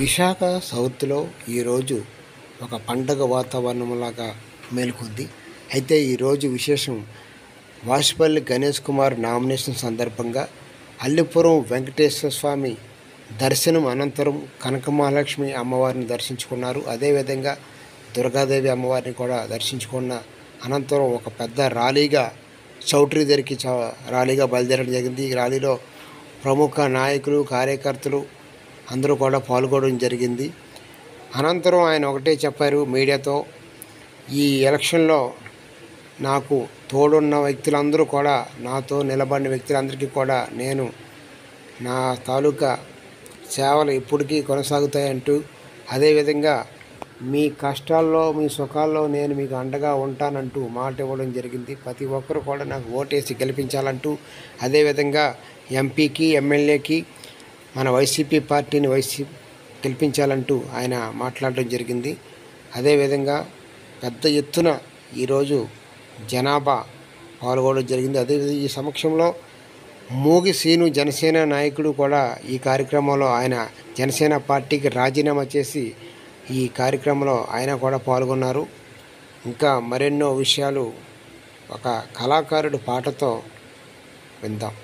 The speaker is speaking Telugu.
విశాఖ సౌత్లో ఈరోజు ఒక పండగ వాతావరణంలాగా మేలుకుంది. అయితే ఈరోజు విశేషం వాసుపల్లి గణేష్ కుమార్ నామినేషన్ సందర్భంగా అల్లిపురం వెంకటేశ్వర స్వామి దర్శనం అనంతరం కనకమహాలక్ష్మి అమ్మవారిని దర్శించుకున్నారు. అదేవిధంగా దుర్గాదేవి అమ్మవారిని కూడా దర్శించుకున్న అనంతరం ఒక పెద్ద ర్యాలీగా చౌట్రీ దగ్గరికి ర్యాలీగా బయలుదేరడం జరిగింది. ఈ ర్యాలీలో ప్రముఖ నాయకులు కార్యకర్తలు అందరూ కూడా పాల్గొనడం జరిగింది. అనంతరం ఆయన ఒకటే చెప్పారు మీడియాతో, ఈ ఎలక్షన్లో నాకు తోడున్న వ్యక్తులందరూ కూడా, నాతో నిలబడిన వ్యక్తులందరికీ కూడా నేను నా తాలూకా సేవలు ఇప్పటికీ కొనసాగుతాయంటూ, అదేవిధంగా మీ కష్టాల్లో మీ సుఖాల్లో నేను మీకు అండగా ఉంటానంటూ మాట ఇవ్వడం జరిగింది. ప్రతి ఒక్కరు కూడా నాకు ఓటేసి గెలిపించాలంటూ, అదేవిధంగా ఎంపీకి ఎమ్మెల్యేకి మన వైసీపీ పార్టీని గెలిపించాలంటూ ఆయన మాట్లాడడం జరిగింది. అదేవిధంగా పెద్ద ఎత్తున ఈరోజు జనాభా పాల్గొనడం జరిగింది. అదేవిధంగా ఈ సమక్షంలో మోగి సీను జనసేన నాయకుడు కూడా ఈ కార్యక్రమంలో ఆయన జనసేన పార్టీకి రాజీనామా చేసి ఈ కార్యక్రమంలో ఆయన కూడా పాల్గొన్నారు. ఇంకా మరెన్నో విషయాలు ఒక కళాకారుడు పాటతో విందాం.